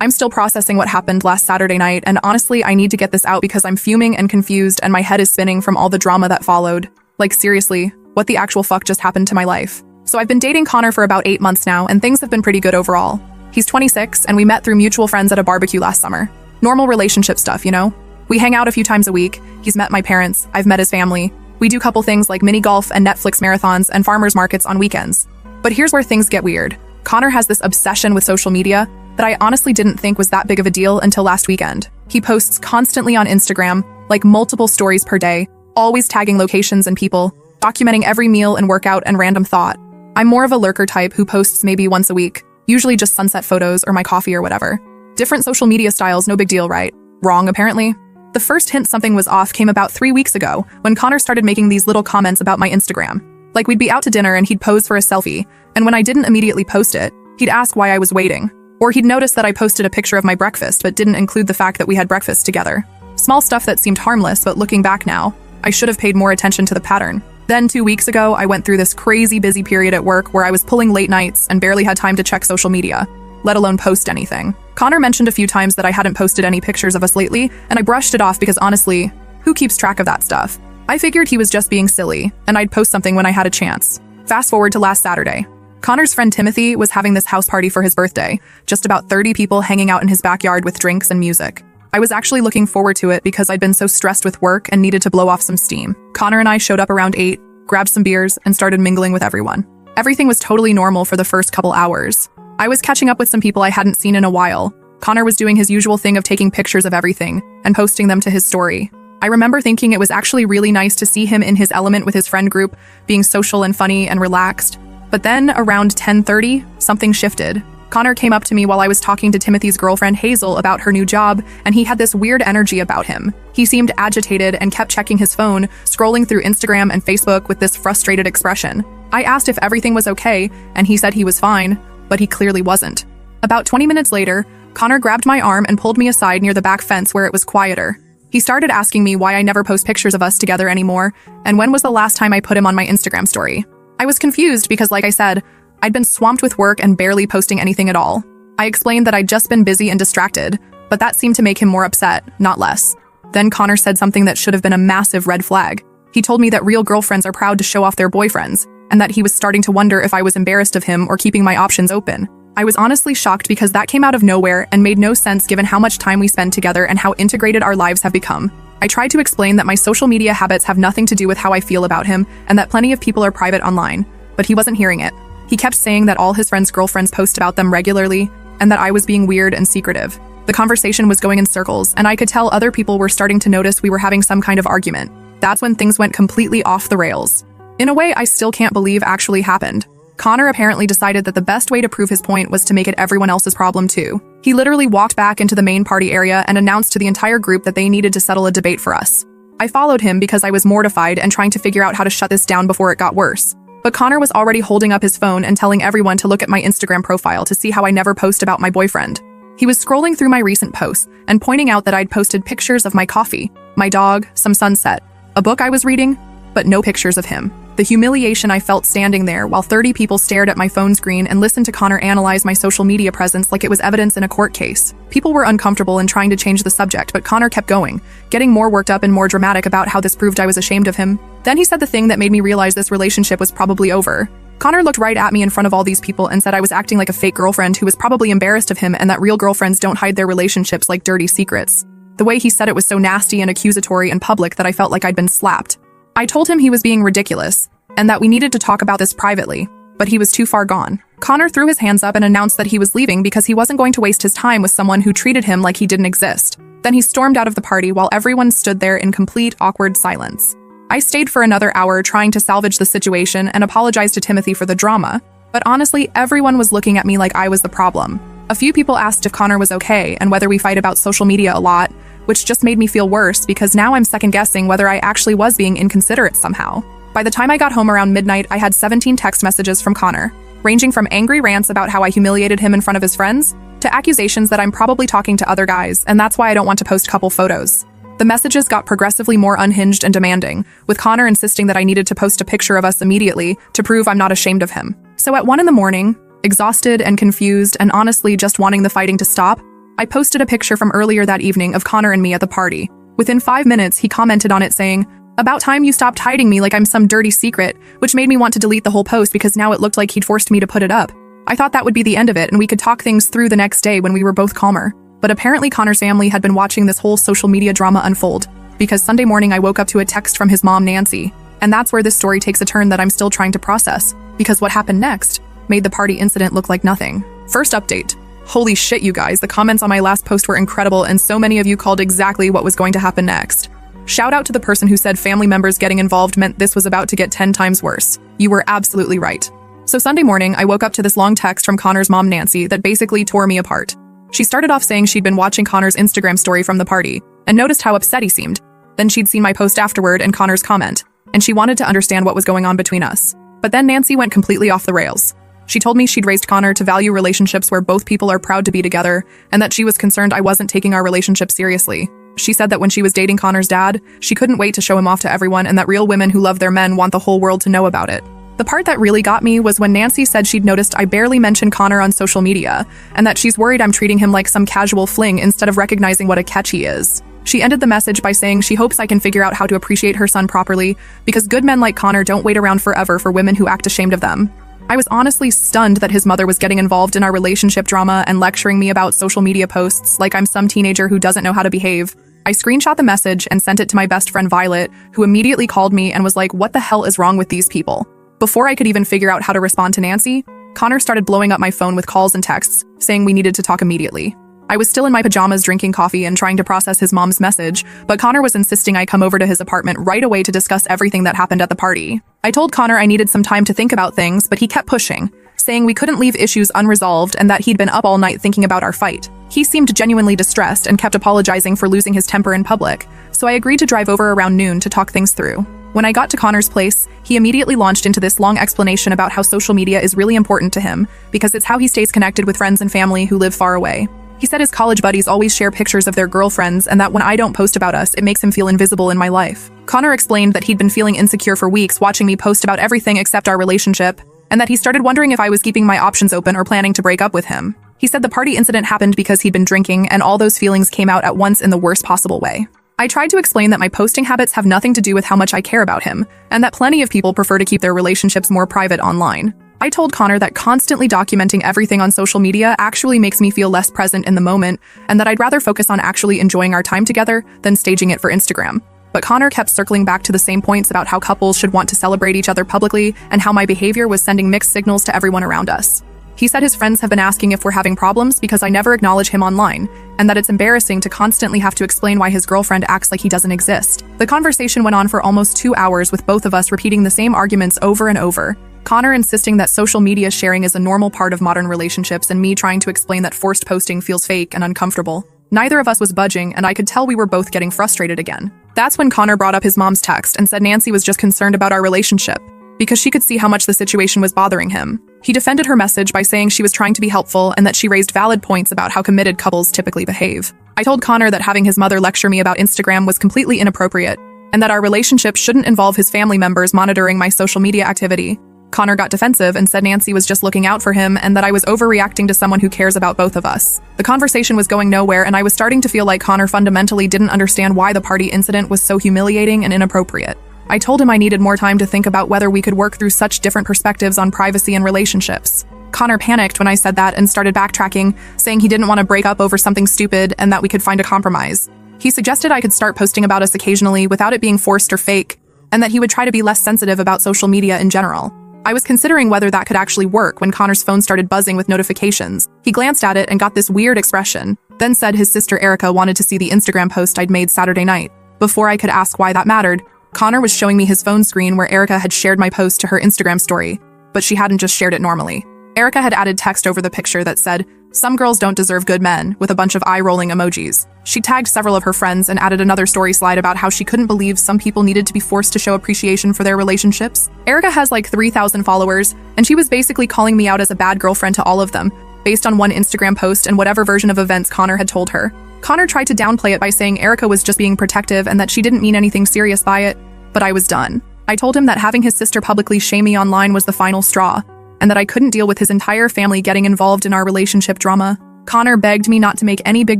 I'm still processing what happened last Saturday night, and honestly, I need to get this out because I'm fuming and confused and my head is spinning from all the drama that followed. Like seriously, what the actual fuck just happened to my life? So I've been dating Connor for about 8 months now, and things have been pretty good overall. He's 26, and we met through mutual friends at a barbecue last summer. Normal relationship stuff, you know? We hang out a few times a week. He's met my parents, I've met his family. We do couple things like mini golf and Netflix marathons and farmers markets on weekends. But here's where things get weird. Connor has this obsession with social media that I honestly didn't think was that big of a deal until last weekend. He posts constantly on Instagram, like multiple stories per day, always tagging locations and people, documenting every meal and workout and random thought. I'm more of a lurker type who posts maybe once a week, usually just sunset photos or my coffee or whatever. Different social media styles, no big deal, right? Wrong, apparently. The first hint something was off came about 3 weeks ago when Connor started making these little comments about my Instagram. Like we'd be out to dinner and he'd pose for a selfie, and when I didn't immediately post it, he'd ask why I was waiting. Or he'd notice that I posted a picture of my breakfast but didn't include the fact that we had breakfast together. Small stuff that seemed harmless, but looking back now, I should have paid more attention to the pattern. Then 2 weeks ago, I went through this crazy busy period at work where I was pulling late nights and barely had time to check social media, let alone post anything. Connor mentioned a few times that I hadn't posted any pictures of us lately, and I brushed it off because honestly, who keeps track of that stuff? I figured he was just being silly, and I'd post something when I had a chance. Fast forward to last Saturday. Connor's friend Timothy was having this house party for his birthday, just about 30 people hanging out in his backyard with drinks and music. I was actually looking forward to it because I'd been so stressed with work and needed to blow off some steam. Connor and I showed up around 8, grabbed some beers, and started mingling with everyone. Everything was totally normal for the first couple hours. I was catching up with some people I hadn't seen in a while. Connor was doing his usual thing of taking pictures of everything and posting them to his story. I remember thinking it was actually really nice to see him in his element with his friend group, being social and funny and relaxed. But then, around 10:30, something shifted. Connor came up to me while I was talking to Timothy's girlfriend Hazel about her new job, and he had this weird energy about him. He seemed agitated and kept checking his phone, scrolling through Instagram and Facebook with this frustrated expression. I asked if everything was okay, and he said he was fine, but he clearly wasn't. About 20 minutes later, Connor grabbed my arm and pulled me aside near the back fence where it was quieter. He started asking me why I never post pictures of us together anymore, and when was the last time I put him on my Instagram story. I was confused because, like I said, I'd been swamped with work and barely posting anything at all. I explained that I'd just been busy and distracted, but that seemed to make him more upset, not less. Then Connor said something that should have been a massive red flag. He told me that real girlfriends are proud to show off their boyfriends, and that he was starting to wonder if I was embarrassed of him or keeping my options open. I was honestly shocked because that came out of nowhere and made no sense given how much time we spend together and how integrated our lives have become. I tried to explain that my social media habits have nothing to do with how I feel about him and that plenty of people are private online, but he wasn't hearing it. He kept saying that all his friends' girlfriends post about them regularly and that I was being weird and secretive. The conversation was going in circles, and I could tell other people were starting to notice we were having some kind of argument. That's when things went completely off the rails. In a way I still can't believe actually happened. Connor apparently decided that the best way to prove his point was to make it everyone else's problem too. He literally walked back into the main party area and announced to the entire group that they needed to settle a debate for us. I followed him because I was mortified and trying to figure out how to shut this down before it got worse. But Connor was already holding up his phone and telling everyone to look at my Instagram profile to see how I never post about my boyfriend. He was scrolling through my recent posts and pointing out that I'd posted pictures of my coffee, my dog, some sunset, a book I was reading, but no pictures of him. The humiliation I felt standing there while 30 people stared at my phone screen and listened to Connor analyze my social media presence like it was evidence in a court case. People were uncomfortable and trying to change the subject, but Connor kept going, getting more worked up and more dramatic about how this proved I was ashamed of him. Then he said the thing that made me realize this relationship was probably over. Connor looked right at me in front of all these people and said I was acting like a fake girlfriend who was probably embarrassed of him and that real girlfriends don't hide their relationships like dirty secrets. The way he said it was so nasty and accusatory and public that I felt like I'd been slapped. I told him he was being ridiculous and that we needed to talk about this privately, but he was too far gone. Connor threw his hands up and announced that he was leaving because he wasn't going to waste his time with someone who treated him like he didn't exist. Then he stormed out of the party while everyone stood there in complete awkward silence. I stayed for another hour trying to salvage the situation and apologized to Timothy for the drama, but honestly, everyone was looking at me like I was the problem. A few people asked if Connor was okay and whether we fight about social media a lot, which just made me feel worse because now I'm second-guessing whether I actually was being inconsiderate somehow. By the time I got home around midnight, I had 17 text messages from Connor, ranging from angry rants about how I humiliated him in front of his friends, to accusations that I'm probably talking to other guys, and that's why I don't want to post couple photos. The messages got progressively more unhinged and demanding, with Connor insisting that I needed to post a picture of us immediately to prove I'm not ashamed of him. So at 1 in the morning, exhausted and confused and honestly just wanting the fighting to stop, I posted a picture from earlier that evening of Connor and me at the party. Within 5 minutes, he commented on it saying, "About time you stopped hiding me like I'm some dirty secret," which made me want to delete the whole post because now it looked like he'd forced me to put it up. I thought that would be the end of it and we could talk things through the next day when we were both calmer. But apparently Connor's family had been watching this whole social media drama unfold, because Sunday morning I woke up to a text from his mom, Nancy. And that's where this story takes a turn that I'm still trying to process, because what happened next made the party incident look like nothing. First update. Holy shit, you guys, the comments on my last post were incredible and so many of you called exactly what was going to happen next. Shout out to the person who said family members getting involved meant this was about to get 10 times worse. You were absolutely right. So Sunday morning, I woke up to this long text from Connor's mom, Nancy, that basically tore me apart. She started off saying she'd been watching Connor's Instagram story from the party and noticed how upset he seemed. Then she'd seen my post afterward and Connor's comment, and she wanted to understand what was going on between us. But then Nancy went completely off the rails. She told me she'd raised Connor to value relationships where both people are proud to be together, and that she was concerned I wasn't taking our relationship seriously. She said that when she was dating Connor's dad, she couldn't wait to show him off to everyone and that real women who love their men want the whole world to know about it. The part that really got me was when Nancy said she'd noticed I barely mentioned Connor on social media, and that she's worried I'm treating him like some casual fling instead of recognizing what a catch he is. She ended the message by saying she hopes I can figure out how to appreciate her son properly, because good men like Connor don't wait around forever for women who act ashamed of them. I was honestly stunned that his mother was getting involved in our relationship drama and lecturing me about social media posts like I'm some teenager who doesn't know how to behave. I screenshot the message and sent it to my best friend Violet, who immediately called me and was like, "What the hell is wrong with these people?" Before I could even figure out how to respond to Nancy, Connor started blowing up my phone with calls and texts, saying we needed to talk immediately. I was still in my pajamas drinking coffee and trying to process his mom's message, but Connor was insisting I come over to his apartment right away to discuss everything that happened at the party. I told Connor I needed some time to think about things, but he kept pushing, saying we couldn't leave issues unresolved and that he'd been up all night thinking about our fight. He seemed genuinely distressed and kept apologizing for losing his temper in public, so I agreed to drive over around noon to talk things through. When I got to Connor's place, he immediately launched into this long explanation about how social media is really important to him, because it's how he stays connected with friends and family who live far away. He said his college buddies always share pictures of their girlfriends and that when I don't post about us, it makes him feel invisible in my life. Connor explained that he'd been feeling insecure for weeks watching me post about everything except our relationship, and that he started wondering if I was keeping my options open or planning to break up with him. He said the party incident happened because he'd been drinking and all those feelings came out at once in the worst possible way. I tried to explain that my posting habits have nothing to do with how much I care about him, and that plenty of people prefer to keep their relationships more private online. I told Connor that constantly documenting everything on social media actually makes me feel less present in the moment, and that I'd rather focus on actually enjoying our time together than staging it for Instagram. But Connor kept circling back to the same points about how couples should want to celebrate each other publicly and how my behavior was sending mixed signals to everyone around us. He said his friends have been asking if we're having problems because I never acknowledge him online, and that it's embarrassing to constantly have to explain why his girlfriend acts like he doesn't exist. The conversation went on for almost 2 hours with both of us repeating the same arguments over and over. Connor insisting that social media sharing is a normal part of modern relationships and me trying to explain that forced posting feels fake and uncomfortable. Neither of us was budging, and I could tell we were both getting frustrated again. That's when Connor brought up his mom's text and said Nancy was just concerned about our relationship, because she could see how much the situation was bothering him. He defended her message by saying she was trying to be helpful and that she raised valid points about how committed couples typically behave. I told Connor that having his mother lecture me about Instagram was completely inappropriate, and that our relationship shouldn't involve his family members monitoring my social media activity. Connor got defensive and said Nancy was just looking out for him and that I was overreacting to someone who cares about both of us. The conversation was going nowhere, and I was starting to feel like Connor fundamentally didn't understand why the party incident was so humiliating and inappropriate. I told him I needed more time to think about whether we could work through such different perspectives on privacy and relationships. Connor panicked when I said that and started backtracking, saying he didn't want to break up over something stupid and that we could find a compromise. He suggested I could start posting about us occasionally without it being forced or fake, and that he would try to be less sensitive about social media in general. I was considering whether that could actually work when Connor's phone started buzzing with notifications. He glanced at it and got this weird expression, then said his sister Erica wanted to see the Instagram post I'd made Saturday night. Before I could ask why that mattered, Connor was showing me his phone screen where Erica had shared my post to her Instagram story, but she hadn't just shared it normally. Erica had added text over the picture that said, "Some girls don't deserve good men," with a bunch of eye-rolling emojis. She tagged several of her friends and added another story slide about how she couldn't believe some people needed to be forced to show appreciation for their relationships. Erica has like 3,000 followers, and she was basically calling me out as a bad girlfriend to all of them, based on one Instagram post and whatever version of events Connor had told her. Connor tried to downplay it by saying Erica was just being protective and that she didn't mean anything serious by it, but I was done. I told him that having his sister publicly shame me online was the final straw, and that I couldn't deal with his entire family getting involved in our relationship drama. Connor begged me not to make any big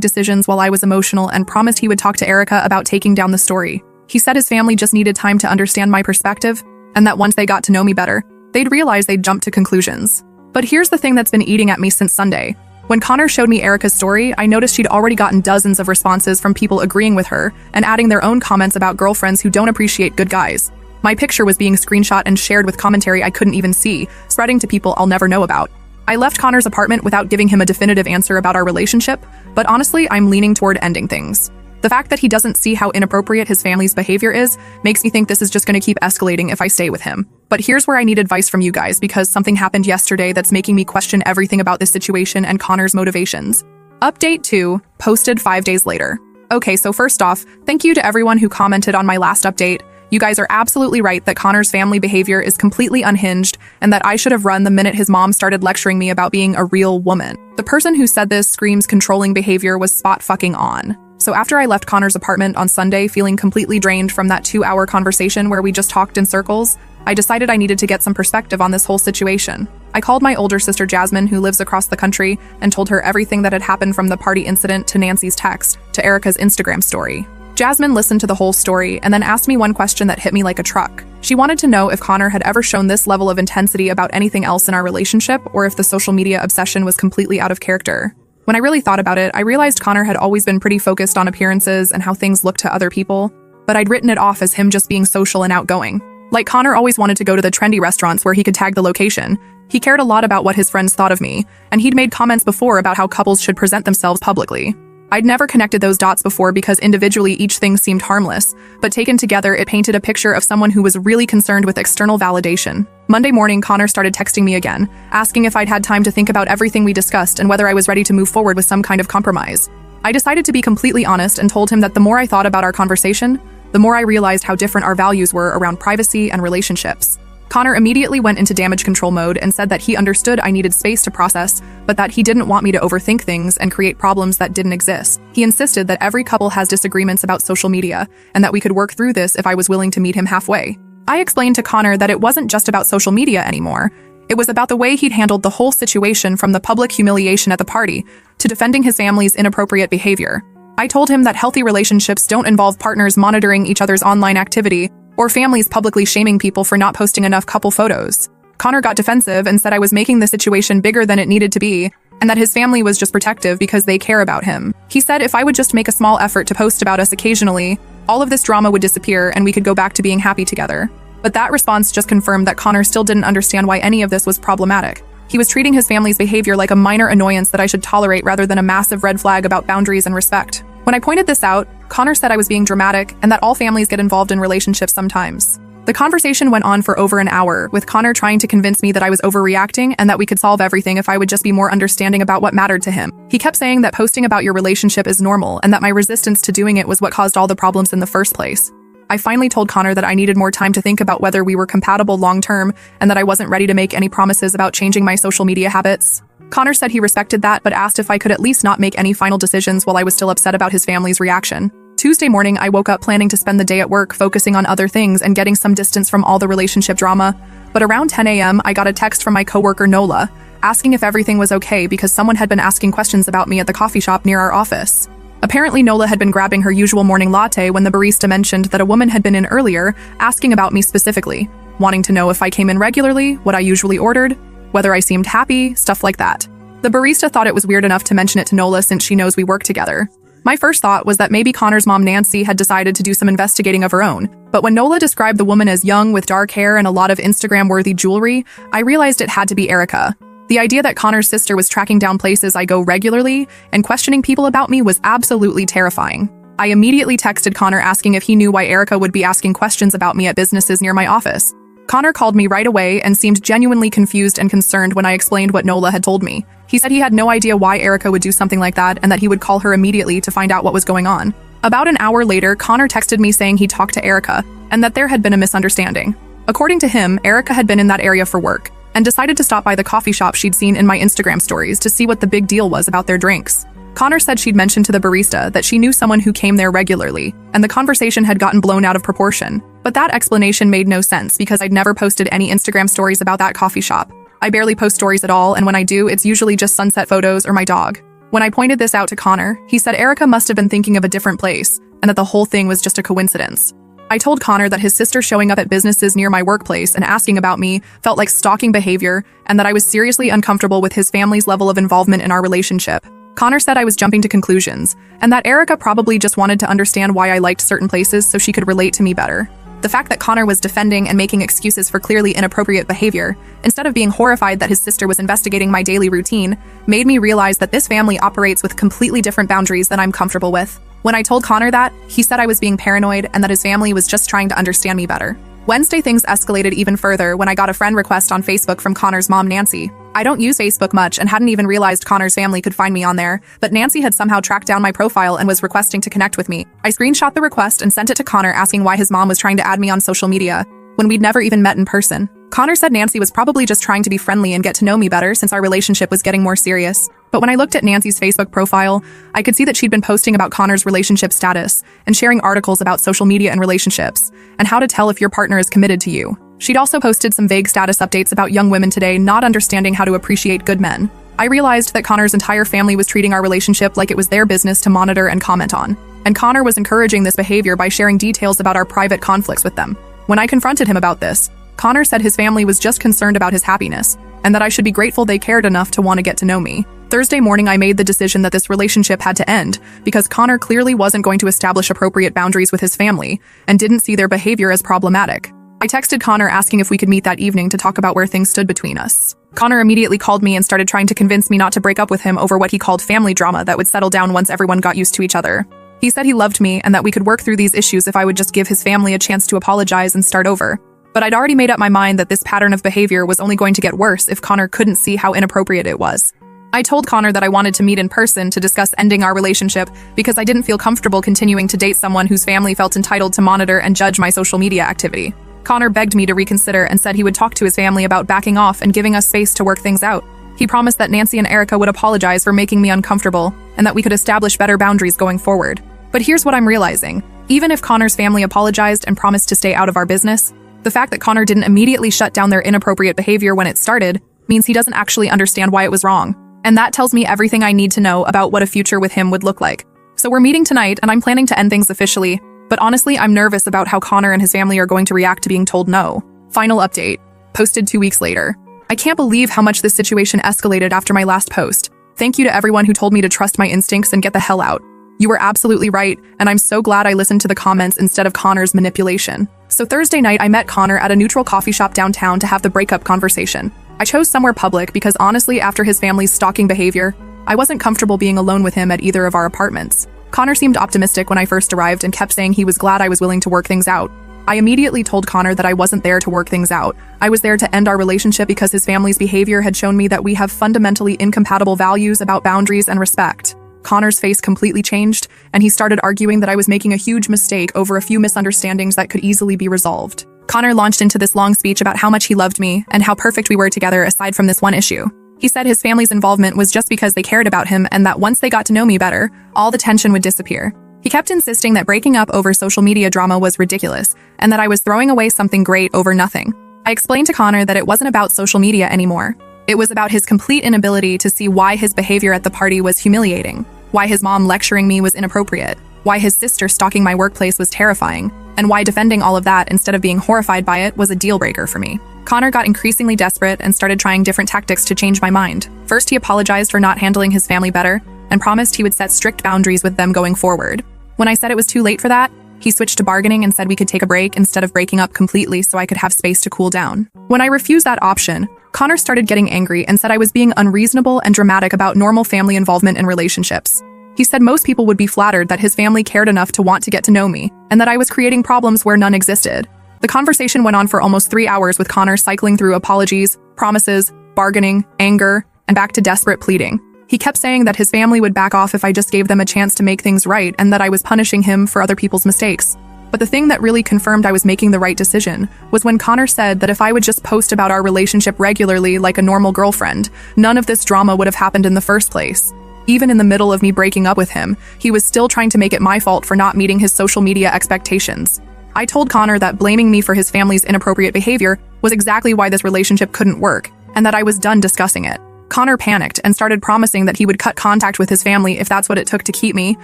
decisions while I was emotional and promised he would talk to Erica about taking down the story. He said his family just needed time to understand my perspective, and that once they got to know me better, they'd realize they'd jump to conclusions. But here's the thing that's been eating at me since Sunday. When Connor showed me Erica's story, I noticed she'd already gotten dozens of responses from people agreeing with her and adding their own comments about girlfriends who don't appreciate good guys. My picture was being screenshot and shared with commentary I couldn't even see, spreading to people I'll never know about. I left Connor's apartment without giving him a definitive answer about our relationship, but honestly, I'm leaning toward ending things. The fact that he doesn't see how inappropriate his family's behavior is makes me think this is just going to keep escalating if I stay with him. But here's where I need advice from you guys because something happened yesterday that's making me question everything about this situation and Connor's motivations. Update 2, posted 5 days later. Okay, so first off, thank you to everyone who commented on my last update. You guys are absolutely right that Connor's family behavior is completely unhinged and that I should have run the minute his mom started lecturing me about being a real woman. The person who said this screams controlling behavior was spot fucking on. So after I left Connor's apartment on Sunday feeling completely drained from that 2-hour conversation where we just talked in circles, I decided I needed to get some perspective on this whole situation. I called my older sister Jasmine, who lives across the country, and told her everything that had happened from the party incident to Nancy's text to Erica's Instagram story. Jasmine listened to the whole story and then asked me one question that hit me like a truck. She wanted to know if Connor had ever shown this level of intensity about anything else in our relationship or if the social media obsession was completely out of character. When I really thought about it, I realized Connor had always been pretty focused on appearances and how things looked to other people, but I'd written it off as him just being social and outgoing. Like Connor always wanted to go to the trendy restaurants where he could tag the location. He cared a lot about what his friends thought of me, and he'd made comments before about how couples should present themselves publicly. I'd never connected those dots before because individually each thing seemed harmless, but taken together it painted a picture of someone who was really concerned with external validation. Monday morning, Connor started texting me again, asking if I'd had time to think about everything we discussed and whether I was ready to move forward with some kind of compromise. I decided to be completely honest and told him that the more I thought about our conversation, the more I realized how different our values were around privacy and relationships. Connor immediately went into damage control mode and said that he understood I needed space to process, but that he didn't want me to overthink things and create problems that didn't exist. He insisted that every couple has disagreements about social media and that we could work through this if I was willing to meet him halfway. I explained to Connor that it wasn't just about social media anymore. It was about the way he'd handled the whole situation, from the public humiliation at the party to defending his family's inappropriate behavior. I told him that healthy relationships don't involve partners monitoring each other's online activity or families publicly shaming people for not posting enough couple photos. Connor got defensive and said I was making the situation bigger than it needed to be, and that his family was just protective because they care about him. He said if I would just make a small effort to post about us occasionally, all of this drama would disappear and we could go back to being happy together. But that response just confirmed that Connor still didn't understand why any of this was problematic. He was treating his family's behavior like a minor annoyance that I should tolerate rather than a massive red flag about boundaries and respect. When I pointed this out, Connor said I was being dramatic and that all families get involved in relationships sometimes. The conversation went on for over an hour, with Connor trying to convince me that I was overreacting and that we could solve everything if I would just be more understanding about what mattered to him. He kept saying that posting about your relationship is normal and that my resistance to doing it was what caused all the problems in the first place. I finally told Connor that I needed more time to think about whether we were compatible long-term and that I wasn't ready to make any promises about changing my social media habits. Connor said he respected that, but asked if I could at least not make any final decisions while I was still upset about his family's reaction. Tuesday morning, I woke up planning to spend the day at work focusing on other things and getting some distance from all the relationship drama. But around 10 a.m., I got a text from my coworker Nola, asking if everything was okay because someone had been asking questions about me at the coffee shop near our office. Apparently, Nola had been grabbing her usual morning latte when the barista mentioned that a woman had been in earlier, asking about me specifically, wanting to know if I came in regularly, what I usually ordered, whether I seemed happy, stuff like that. The barista thought it was weird enough to mention it to Nola since she knows we work together. My first thought was that maybe Connor's mom Nancy had decided to do some investigating of her own, but when Nola described the woman as young with dark hair and a lot of Instagram-worthy jewelry, I realized it had to be Erica. The idea that Connor's sister was tracking down places I go regularly and questioning people about me was absolutely terrifying. I immediately texted Connor asking if he knew why Erica would be asking questions about me at businesses near my office. Connor called me right away and seemed genuinely confused and concerned when I explained what Nola had told me. He said he had no idea why Erica would do something like that and that he would call her immediately to find out what was going on. About an hour later, Connor texted me saying he talked to Erica and that there had been a misunderstanding. According to him, Erica had been in that area for work and decided to stop by the coffee shop she'd seen in my Instagram stories to see what the big deal was about their drinks. Connor said she'd mentioned to the barista that she knew someone who came there regularly, and the conversation had gotten blown out of proportion. But that explanation made no sense because I'd never posted any Instagram stories about that coffee shop. I barely post stories at all, and when I do, it's usually just sunset photos or my dog. When I pointed this out to Connor, he said Erica must have been thinking of a different place and that the whole thing was just a coincidence. I told Connor that his sister showing up at businesses near my workplace and asking about me felt like stalking behavior and that I was seriously uncomfortable with his family's level of involvement in our relationship. Connor said I was jumping to conclusions and that Erica probably just wanted to understand why I liked certain places so she could relate to me better. The fact that Connor was defending and making excuses for clearly inappropriate behavior, instead of being horrified that his sister was investigating my daily routine, made me realize that this family operates with completely different boundaries than I'm comfortable with. When I told Connor that, he said I was being paranoid and that his family was just trying to understand me better. Wednesday, things escalated even further when I got a friend request on Facebook from Connor's mom, Nancy. I don't use Facebook much and hadn't even realized Connor's family could find me on there, but Nancy had somehow tracked down my profile and was requesting to connect with me. I screenshot the request and sent it to Connor asking why his mom was trying to add me on social media when we'd never even met in person. Connor said Nancy was probably just trying to be friendly and get to know me better since our relationship was getting more serious. But when I looked at Nancy's Facebook profile, I could see that she'd been posting about Connor's relationship status and sharing articles about social media and relationships and how to tell if your partner is committed to you. She'd also posted some vague status updates about young women today not understanding how to appreciate good men. I realized that Connor's entire family was treating our relationship like it was their business to monitor and comment on. And Connor was encouraging this behavior by sharing details about our private conflicts with them. When I confronted him about this, Connor said his family was just concerned about his happiness and that I should be grateful they cared enough to want to get to know me. Thursday morning, I made the decision that this relationship had to end because Connor clearly wasn't going to establish appropriate boundaries with his family and didn't see their behavior as problematic. I texted Connor asking if we could meet that evening to talk about where things stood between us. Connor immediately called me and started trying to convince me not to break up with him over what he called family drama that would settle down once everyone got used to each other. He said he loved me and that we could work through these issues if I would just give his family a chance to apologize and start over. But I'd already made up my mind that this pattern of behavior was only going to get worse if Connor couldn't see how inappropriate it was. I told Connor that I wanted to meet in person to discuss ending our relationship because I didn't feel comfortable continuing to date someone whose family felt entitled to monitor and judge my social media activity. Connor begged me to reconsider and said he would talk to his family about backing off and giving us space to work things out. He promised that Nancy and Erica would apologize for making me uncomfortable and that we could establish better boundaries going forward. But here's what I'm realizing. Even if Connor's family apologized and promised to stay out of our business, the fact that Connor didn't immediately shut down their inappropriate behavior when it started means he doesn't actually understand why it was wrong. And that tells me everything I need to know about what a future with him would look like. So we're meeting tonight and I'm planning to end things officially, but honestly, I'm nervous about how Connor and his family are going to react to being told no. Final update. Posted 2 weeks later. I can't believe how much this situation escalated after my last post. Thank you to everyone who told me to trust my instincts and get the hell out. You were absolutely right, and I'm so glad I listened to the comments instead of Connor's manipulation. So Thursday night, I met Connor at a neutral coffee shop downtown to have the breakup conversation. I chose somewhere public because honestly, after his family's stalking behavior, I wasn't comfortable being alone with him at either of our apartments. Connor seemed optimistic when I first arrived and kept saying he was glad I was willing to work things out. I immediately told Connor that I wasn't there to work things out. I was there to end our relationship because his family's behavior had shown me that we have fundamentally incompatible values about boundaries and respect. Connor's face completely changed, and he started arguing that I was making a huge mistake over a few misunderstandings that could easily be resolved. Connor launched into this long speech about how much he loved me and how perfect we were together aside from this one issue. He said his family's involvement was just because they cared about him and that once they got to know me better, all the tension would disappear. He kept insisting that breaking up over social media drama was ridiculous and that I was throwing away something great over nothing. I explained to Connor that it wasn't about social media anymore. It was about his complete inability to see why his behavior at the party was humiliating, why his mom lecturing me was inappropriate, why his sister stalking my workplace was terrifying, and why defending all of that instead of being horrified by it was a deal breaker for me. Connor got increasingly desperate and started trying different tactics to change my mind. First, he apologized for not handling his family better and promised he would set strict boundaries with them going forward. When I said it was too late for that, he switched to bargaining and said we could take a break instead of breaking up completely so I could have space to cool down. When I refused that option, Connor started getting angry and said I was being unreasonable and dramatic about normal family involvement in relationships. He said most people would be flattered that his family cared enough to want to get to know me, and that I was creating problems where none existed. The conversation went on for almost 3 hours with Connor cycling through apologies, promises, bargaining, anger, and back to desperate pleading. He kept saying that his family would back off if I just gave them a chance to make things right and that I was punishing him for other people's mistakes. But the thing that really confirmed I was making the right decision was when Connor said that if I would just post about our relationship regularly like a normal girlfriend, none of this drama would have happened in the first place. Even in the middle of me breaking up with him, he was still trying to make it my fault for not meeting his social media expectations. I told Connor that blaming me for his family's inappropriate behavior was exactly why this relationship couldn't work, and that I was done discussing it. Connor panicked and started promising that he would cut contact with his family if that's what it took to keep me,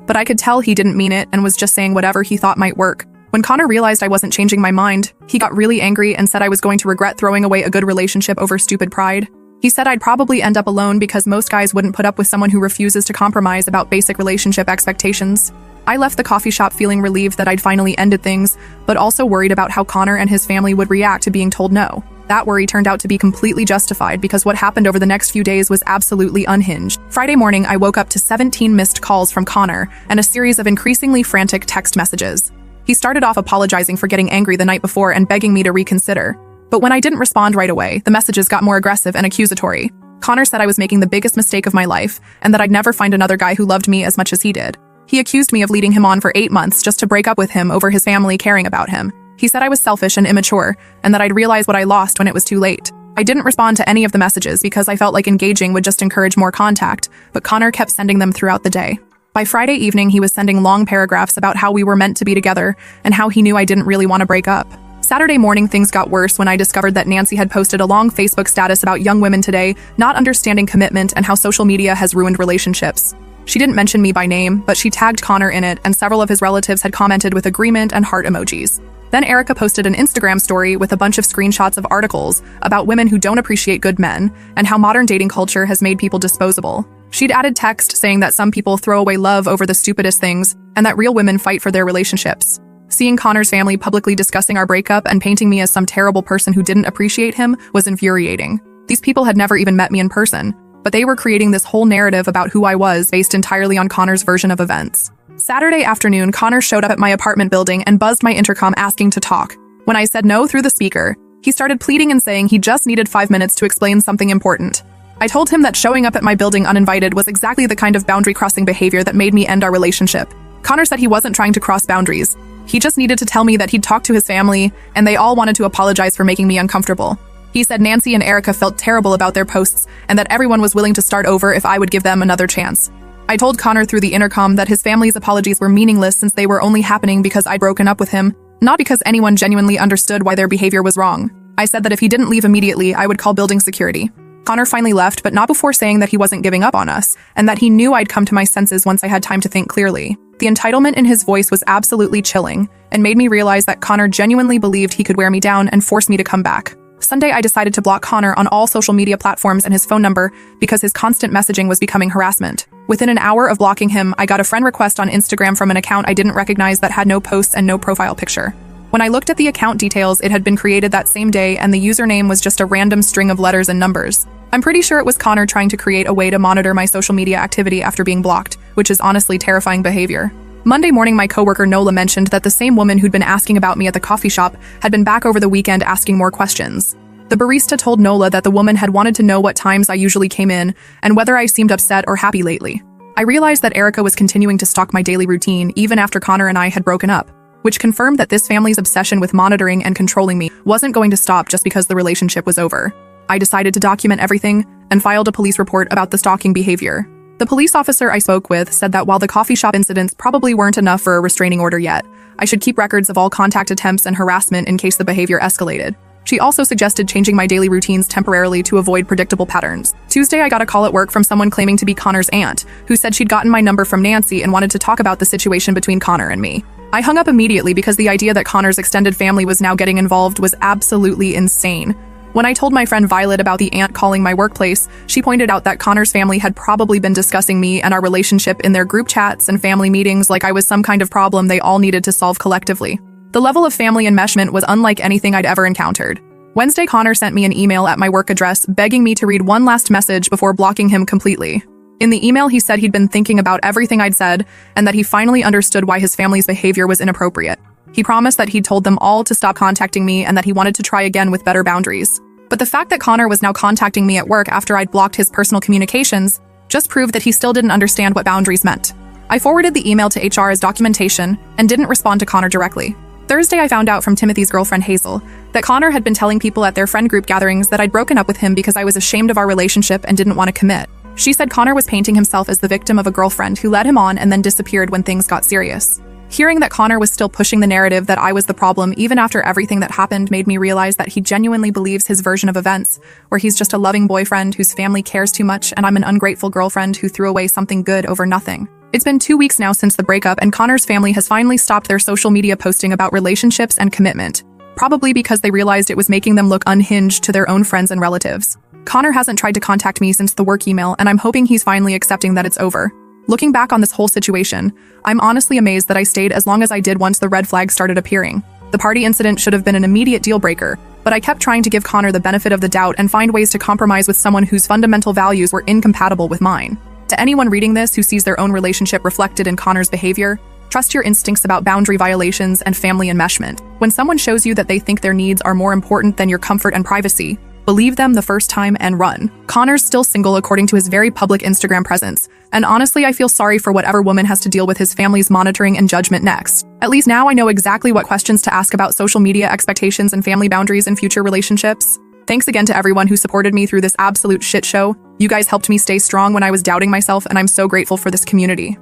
but I could tell he didn't mean it and was just saying whatever he thought might work. When Connor realized I wasn't changing my mind, he got really angry and said I was going to regret throwing away a good relationship over stupid pride. He said I'd probably end up alone because most guys wouldn't put up with someone who refuses to compromise about basic relationship expectations. I left the coffee shop feeling relieved that I'd finally ended things, but also worried about how Connor and his family would react to being told no. That worry turned out to be completely justified because what happened over the next few days was absolutely unhinged. Friday morning, I woke up to 17 missed calls from Connor and a series of increasingly frantic text messages. He started off apologizing for getting angry the night before and begging me to reconsider. But when I didn't respond right away, the messages got more aggressive and accusatory. Connor said I was making the biggest mistake of my life and that I'd never find another guy who loved me as much as he did. He accused me of leading him on for 8 months just to break up with him over his family caring about him. He said I was selfish and immature, and that I'd realize what I lost when it was too late. I didn't respond to any of the messages because I felt like engaging would just encourage more contact, but Connor kept sending them throughout the day. By Friday evening, he was sending long paragraphs about how we were meant to be together and how he knew I didn't really want to break up. Saturday morning, things got worse when I discovered that Nancy had posted a long Facebook status about young women today not understanding commitment and how social media has ruined relationships. She didn't mention me by name, but she tagged Connor in it, and several of his relatives had commented with agreement and heart emojis. Then Erica posted an Instagram story with a bunch of screenshots of articles about women who don't appreciate good men and how modern dating culture has made people disposable. She'd added text saying that some people throw away love over the stupidest things and that real women fight for their relationships. Seeing Connor's family publicly discussing our breakup and painting me as some terrible person who didn't appreciate him was infuriating. These people had never even met me in person, but they were creating this whole narrative about who I was based entirely on Connor's version of events. Saturday afternoon, Connor showed up at my apartment building and buzzed my intercom asking to talk. When I said no through the speaker, he started pleading and saying he just needed 5 minutes to explain something important. I told him that showing up at my building uninvited was exactly the kind of boundary-crossing behavior that made me end our relationship. Connor said he wasn't trying to cross boundaries. He just needed to tell me that he'd talked to his family, and they all wanted to apologize for making me uncomfortable. He said Nancy and Erica felt terrible about their posts and that everyone was willing to start over if I would give them another chance. I told Connor through the intercom that his family's apologies were meaningless since they were only happening because I'd broken up with him, not because anyone genuinely understood why their behavior was wrong. I said that if he didn't leave immediately, I would call building security. Connor finally left, but not before saying that he wasn't giving up on us, and that he knew I'd come to my senses once I had time to think clearly. The entitlement in his voice was absolutely chilling, and made me realize that Connor genuinely believed he could wear me down and force me to come back. Sunday, I decided to block Connor on all social media platforms and his phone number because his constant messaging was becoming harassment. Within an hour of blocking him, I got a friend request on Instagram from an account I didn't recognize that had no posts and no profile picture. When I looked at the account details, it had been created that same day and the username was just a random string of letters and numbers. I'm pretty sure it was Connor trying to create a way to monitor my social media activity after being blocked, which is honestly terrifying behavior. Monday morning, my coworker Nola mentioned that the same woman who'd been asking about me at the coffee shop had been back over the weekend asking more questions. The barista told Nola that the woman had wanted to know what times I usually came in and whether I seemed upset or happy lately. I realized that Erica was continuing to stalk my daily routine even after Connor and I had broken up, which confirmed that this family's obsession with monitoring and controlling me wasn't going to stop just because the relationship was over. I decided to document everything and filed a police report about the stalking behavior. The police officer I spoke with said that while the coffee shop incidents probably weren't enough for a restraining order yet, I should keep records of all contact attempts and harassment in case the behavior escalated. She also suggested changing my daily routines temporarily to avoid predictable patterns. Tuesday, I got a call at work from someone claiming to be Connor's aunt, who said she'd gotten my number from Nancy and wanted to talk about the situation between Connor and me. I hung up immediately because the idea that Connor's extended family was now getting involved was absolutely insane. When I told my friend Violet about the aunt calling my workplace, she pointed out that Connor's family had probably been discussing me and our relationship in their group chats and family meetings like I was some kind of problem they all needed to solve collectively. The level of family enmeshment was unlike anything I'd ever encountered. Wednesday, Connor sent me an email at my work address begging me to read one last message before blocking him completely. In the email, he said he'd been thinking about everything I'd said and that he finally understood why his family's behavior was inappropriate. He promised that he'd told them all to stop contacting me and that he wanted to try again with better boundaries. But the fact that Connor was now contacting me at work after I'd blocked his personal communications just proved that he still didn't understand what boundaries meant. I forwarded the email to HR as documentation and didn't respond to Connor directly. Thursday, I found out from Timothy's girlfriend Hazel that Connor had been telling people at their friend group gatherings that I'd broken up with him because I was ashamed of our relationship and didn't want to commit. She said Connor was painting himself as the victim of a girlfriend who led him on and then disappeared when things got serious. Hearing that Connor was still pushing the narrative that I was the problem even after everything that happened made me realize that he genuinely believes his version of events, where he's just a loving boyfriend whose family cares too much and I'm an ungrateful girlfriend who threw away something good over nothing. It's been 2 weeks now since the breakup, and Connor's family has finally stopped their social media posting about relationships and commitment, probably because they realized it was making them look unhinged to their own friends and relatives. Connor hasn't tried to contact me since the work email, and I'm hoping he's finally accepting that it's over. Looking back on this whole situation, I'm honestly amazed that I stayed as long as I did once the red flags started appearing. The party incident should have been an immediate deal breaker, but I kept trying to give Connor the benefit of the doubt and find ways to compromise with someone whose fundamental values were incompatible with mine. To anyone reading this who sees their own relationship reflected in Connor's behavior, trust your instincts about boundary violations and family enmeshment. When someone shows you that they think their needs are more important than your comfort and privacy, believe them the first time and run. Connor's still single according to his very public Instagram presence, and honestly I feel sorry for whatever woman has to deal with his family's monitoring and judgment next. At least now I know exactly what questions to ask about social media expectations and family boundaries in future relationships. Thanks again to everyone who supported me through this absolute shit show. You guys helped me stay strong when I was doubting myself, and I'm so grateful for this community.